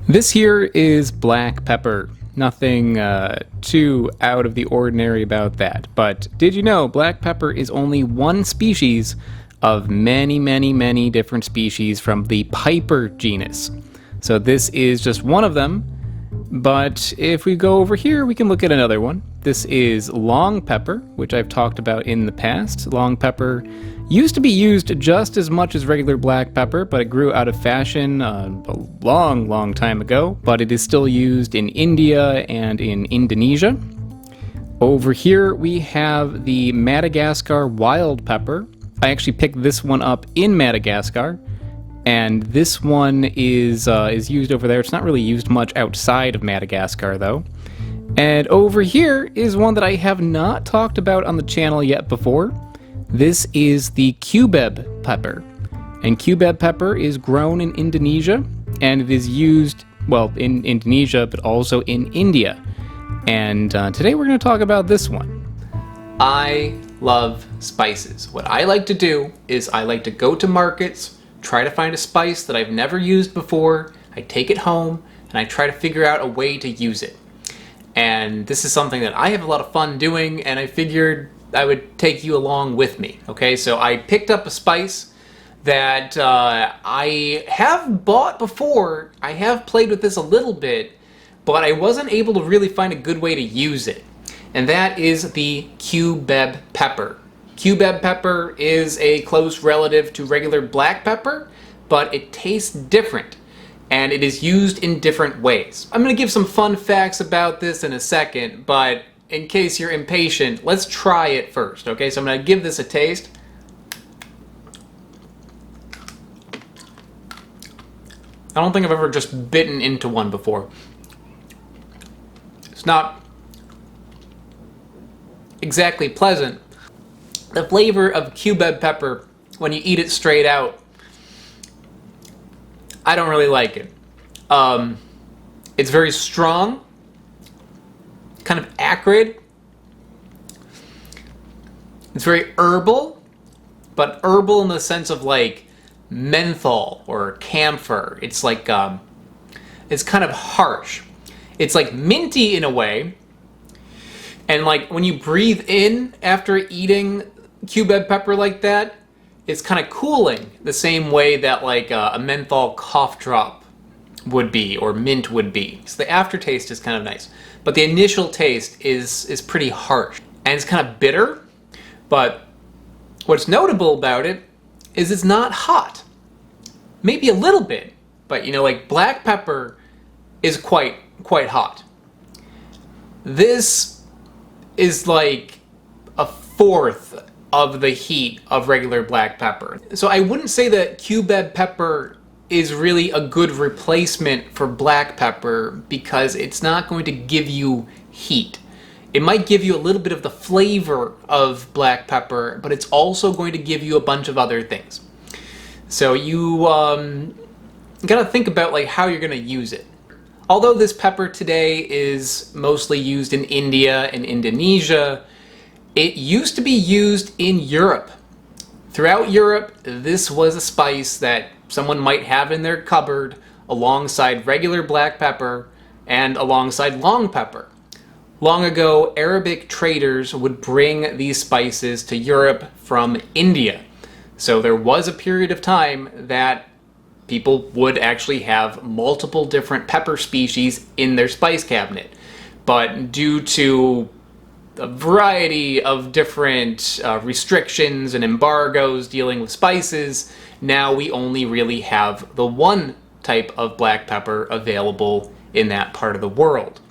This here is black pepper. Nothing too out of the ordinary about that. But did you know black pepper is only one species of many different species from the piper genus? So this is just one of them. But if we go over here, we can look at another one. This is long pepper, which I've talked about in the past. Long pepper used to be used just as much as regular black pepper, but it grew out of fashion a long time ago. But it is still used in India and in Indonesia. Over here we have the Madagascar wild pepper. I actually picked this one up in Madagascar. And this one is used over there. It's not really used much outside of Madagascar, though. And over here is one that I have not talked about on the channel yet before. This is the CUBEB pepper. And CUBEB pepper is grown in Indonesia, and it is used, well, in Indonesia, but also in India. And today we're going to talk about this one. I love spices. What I like to do is I like to go to markets, try to find a spice that I've never used before, I take it home, and I try to figure out a way to use it. And this is something that I have a lot of fun doing, and I figured I would take you along with me. Okay, so I picked up a spice that I have bought before. I have played with this a little bit, but I wasn't able to really find a good way to use it. And that is the CUBEB pepper. CUBEB pepper is a close relative to regular black pepper, but it tastes different, and it is used in different ways. I'm going to give some fun facts about this in a second, but in case you're impatient, let's try it first, okay? So I'm going to give this a taste. I don't think I've ever just bitten into one before. It's not exactly pleasant. The flavor of CUBEB pepper, when you eat it straight out, I don't really like it. It's very strong, kind of acrid. It's very herbal, but herbal in the sense of like menthol or camphor. It's like, it's kind of harsh. It's like minty in a way. And like when you breathe in after eating CUBEB pepper like that, it's kind of cooling the same way that like a menthol cough drop would be or mint would be. So the aftertaste is kind of nice, but the initial taste is pretty harsh and it's kind of bitter. But what's notable about it is it's not hot. Maybe a little bit, but you know, like black pepper is quite hot. This is like a fourth of the heat of regular black pepper. So I wouldn't say that CUBEB pepper is really a good replacement for black pepper because it's not going to give you heat. It might give you a little bit of the flavor of black pepper, but it's also going to give you a bunch of other things. So you gotta think about like how you're gonna use it. Although this pepper today is mostly used in India and Indonesia, it used to be used in Europe. Throughout Europe, this was a spice that someone might have in their cupboard alongside regular black pepper and alongside long pepper. Long ago, Arabic traders would bring these spices to Europe from India. So there was a period of time that people would actually have multiple different pepper species in their spice cabinet. But due to a variety of different restrictions and embargoes dealing with spices, now we only really have the one type of black pepper available in that part of the world.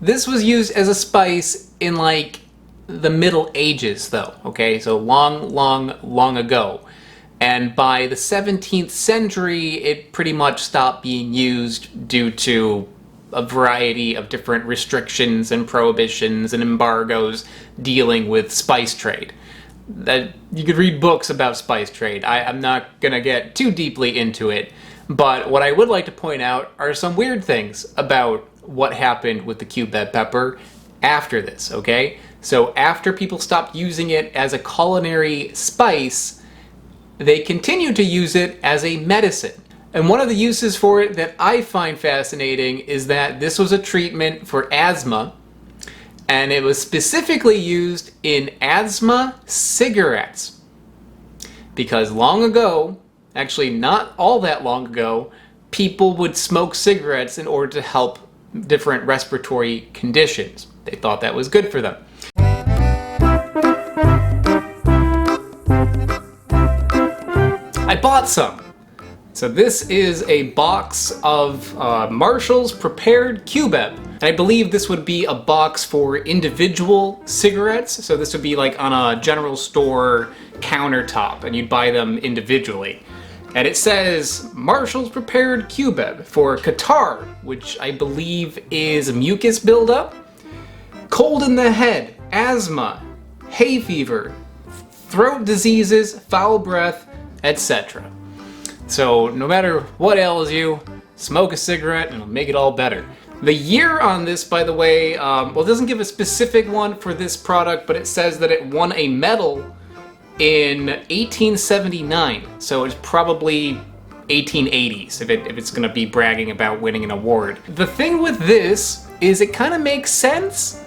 This was used as a spice in like the Middle Ages though, okay? So long ago. And by the 17th century, it pretty much stopped being used due to a variety of different restrictions and prohibitions and embargoes dealing with spice trade. That you could read books about spice trade. I'm not gonna get too deeply into it, but what I would like to point out are some weird things about what happened with the CUBEB pepper after this, okay? So after people stopped using it as a culinary spice, they continued to use it as a medicine. And one of the uses for it that I find fascinating is that this was a treatment for asthma, and it was specifically used in asthma cigarettes. Because long ago, actually not all that long ago, people would smoke cigarettes in order to help different respiratory conditions. They thought that was good for them. I bought some. So this is a box of Marshall's prepared CUBEB. And I believe this would be a box for individual cigarettes. So this would be like on a general store countertop and you'd buy them individually. And it says Marshall's prepared CUBEB for catarrh, which I believe is mucus buildup, cold in the head, asthma, hay fever, throat diseases, foul breath, etc. So no matter what ails you, smoke a cigarette and it'll make it all better. The year on this, by the way, well, it doesn't give a specific one for this product, but it says that it won a medal in 1879. So it's probably 1880s if it's going to be bragging about winning an award. The thing with this is it kind of makes sense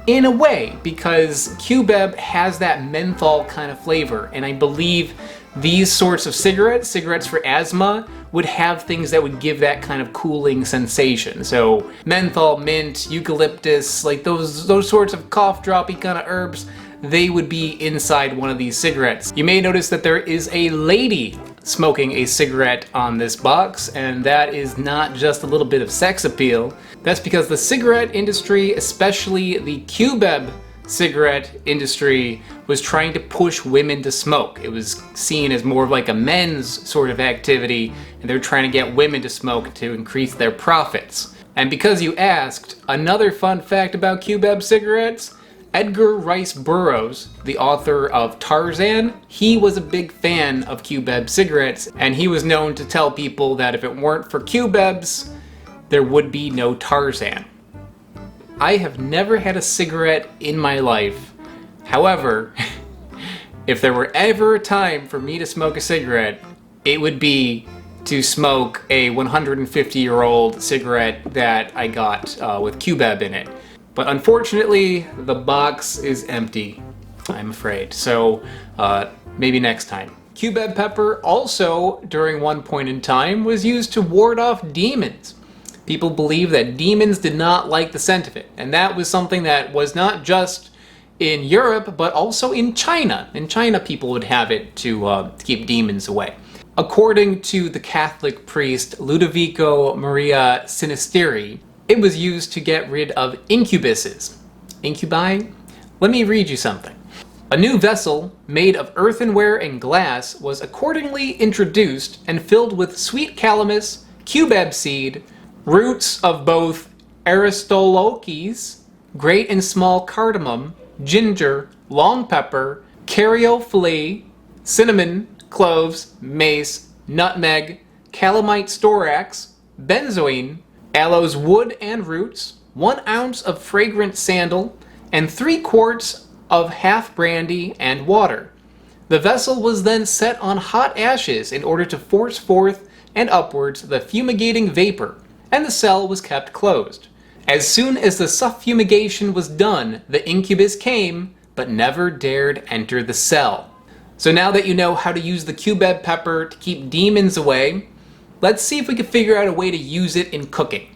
in a way because CUBEB has that menthol kind of flavor, and I believe these sorts of cigarettes for asthma, would have things that would give that kind of cooling sensation. So menthol, mint, eucalyptus, like those sorts of cough droppy kind of herbs, they would be inside one of these cigarettes. You may notice that there is a lady smoking a cigarette on this box, and that is not just a little bit of sex appeal. That's because the cigarette industry, especially the CUBEB cigarette industry, was trying to push women to smoke. It was seen as more of like a men's sort of activity, and they're trying to get women to smoke to increase their profits. And because you asked, another fun fact about CUBEB cigarettes, Edgar Rice Burroughs, the author of Tarzan, he was a big fan of CUBEB cigarettes, and he was known to tell people that if it weren't for CUBEBs, there would be no Tarzan. I have never had a cigarette in my life. However, if there were ever a time for me to smoke a cigarette, it would be to smoke a 150-year-old cigarette that I got with CUBEB in it. But unfortunately, the box is empty, I'm afraid. So maybe next time. CUBEB pepper also, during one point in time, was used to ward off demons. People believe that demons did not like the scent of it, and that was something that was not just in Europe, but also in China. In China, people would have it to keep demons away. According to the Catholic priest Ludovico Maria Sinisteri, it was used to get rid of incubuses. Incubi? Let me read you something. A new vessel made of earthenware and glass was accordingly introduced and filled with sweet calamus, CUBEB seed, roots of both aristoloches, great and small cardamom, ginger, long pepper, caryophyllae, cinnamon, cloves, mace, nutmeg, calamite storax, benzoin, aloes wood and roots, 1 ounce of fragrant sandal, and 3 quarts of half brandy and water. The vessel was then set on hot ashes in order to force forth and upwards the fumigating vapor, and the cell was kept closed. As soon as the suffumigation was done, the incubus came, but never dared enter the cell. So now that you know how to use the CUBEB pepper to keep demons away, let's see if we can figure out a way to use it in cooking.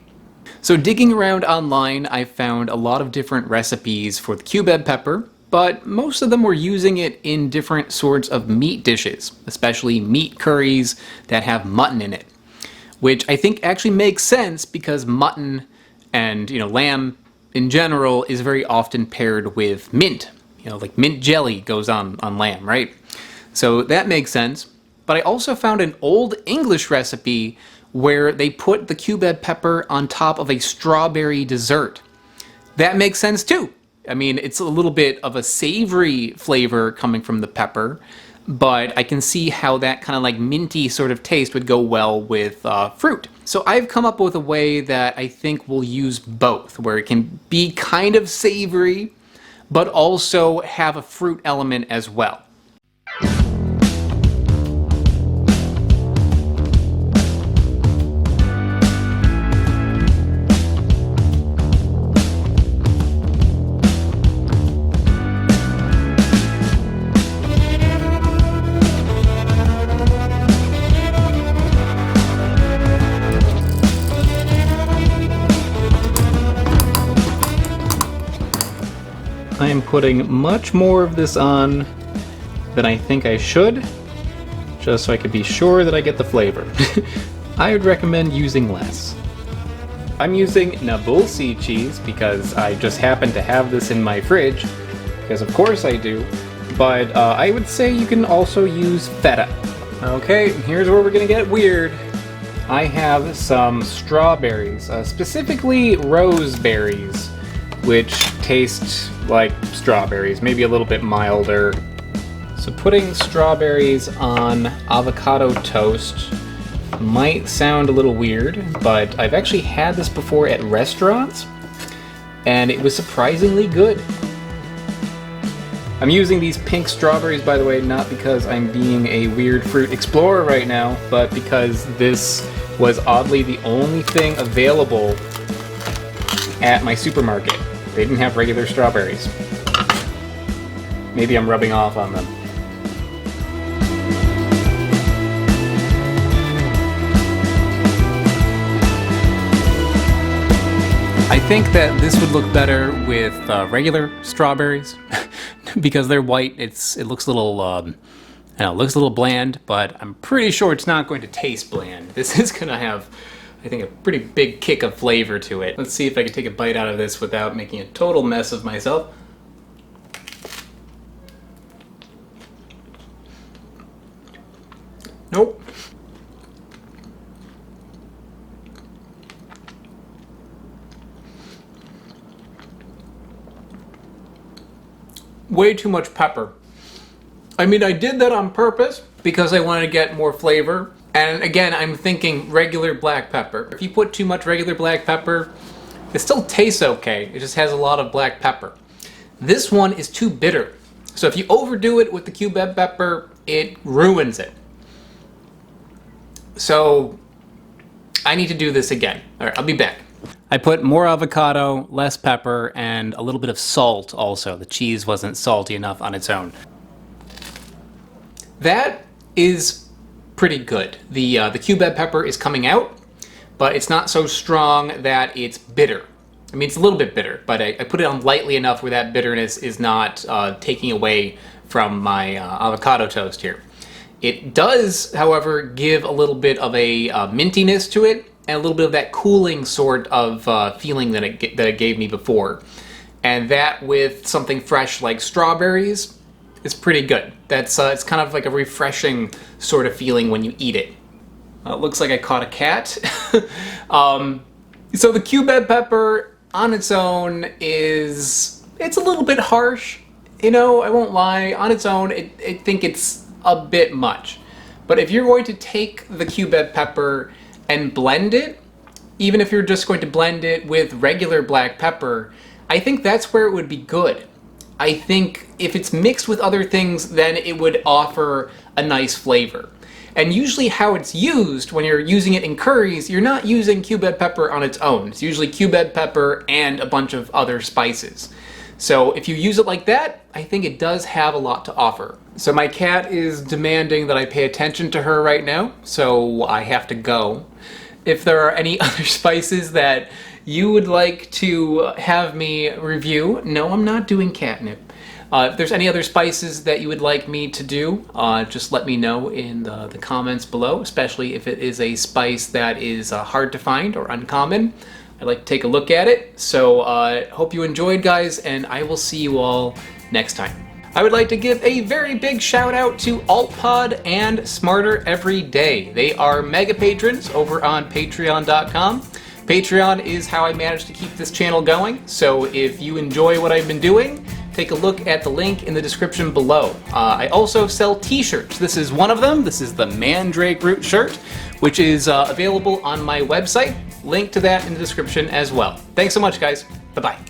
So digging around online, I found a lot of different recipes for the CUBEB pepper, but most of them were using it in different sorts of meat dishes, especially meat curries that have mutton in it, which I think actually makes sense because mutton and, lamb in general is very often paired with mint. Like mint jelly goes on lamb, right? So that makes sense. But I also found an old English recipe where they put the CUBEB pepper on top of a strawberry dessert. That makes sense too. I mean, it's a little bit of a savory flavor coming from the pepper, but I can see how that kind of like minty sort of taste would go well with fruit. So I've come up with a way that I think will use both, where it can be kind of savory, but also have a fruit element as well. I am putting much more of this on than I think I should, just so I could be sure that I get the flavor. I would recommend using less. I'm using Nabulsi cheese because I just happen to have this in my fridge, because of course I do, but I would say you can also use feta. Okay, here's where we're gonna get weird. I have some strawberries, specifically rose berries, which taste like strawberries, maybe a little bit milder. So putting strawberries on avocado toast might sound a little weird, but I've actually had this before at restaurants, and it was surprisingly good. I'm using these pink strawberries, by the way, not because I'm being a weird fruit explorer right now, but because this was oddly the only thing available at my supermarket. They didn't have regular strawberries. Maybe I'm rubbing off on them. I think that this would look better with regular strawberries because they're white. It looks a little, it looks a little bland, but I'm pretty sure it's not going to taste bland. This is gonna have, I think, a pretty big kick of flavor to it. Let's see if I can take a bite out of this without making a total mess of myself. Nope. Way too much pepper. I mean, I did that on purpose because I wanted to get more flavor. And again, I'm thinking regular black pepper. If you put too much regular black pepper, it still tastes okay. It just has a lot of black pepper. This one is too bitter. So if you overdo it with the CUBEB pepper, it ruins it. So I need to do this again. All right, I'll be back. I put more avocado, less pepper, and a little bit of salt also. The cheese wasn't salty enough on its own. That is pretty good. The CUBEB pepper is coming out, but it's not so strong that it's bitter. I mean, it's a little bit bitter, but I put it on lightly enough where that bitterness is not taking away from my avocado toast here. It does, however, give a little bit of a mintiness to it, and a little bit of that cooling sort of feeling that it gave me before. And that with something fresh like strawberries is pretty good. That's it's kind of like a refreshing sort of feeling when you eat it. It looks like I caught a cat. So the CUBEB pepper on its own it's a little bit harsh. You know, I won't lie. On its own, I think it's a bit much. But if you're going to take the CUBEB pepper and blend it, even if you're just going to blend it with regular black pepper, I think that's where it would be good. I think if it's mixed with other things, then it would offer a nice flavor. And usually how it's used when you're using it in curries, you're not using CUBEB pepper on its own. It's usually CUBEB pepper and a bunch of other spices. So if you use it like that, I think it does have a lot to offer. So my cat is demanding that I pay attention to her right now, so I have to go. If there are any other spices that you would like to have me review, no, I'm not doing catnip. If there's any other spices that you would like me to do, just let me know in the comments below, especially if it is a spice that is hard to find or uncommon. I'd like to take a look at it. So hope you enjoyed, guys, and I will see you all next time. I would like to give a very big shout out to AltPod and Smarter Every Day. They are mega patrons over on patreon.com. Patreon is how I manage to keep this channel going, so if you enjoy what I've been doing, take a look at the link in the description below. I also sell t-shirts. This is one of them. This is the Mandrake Root shirt, which is available on my website. Link to that in the description as well. Thanks so much, guys. Bye-bye.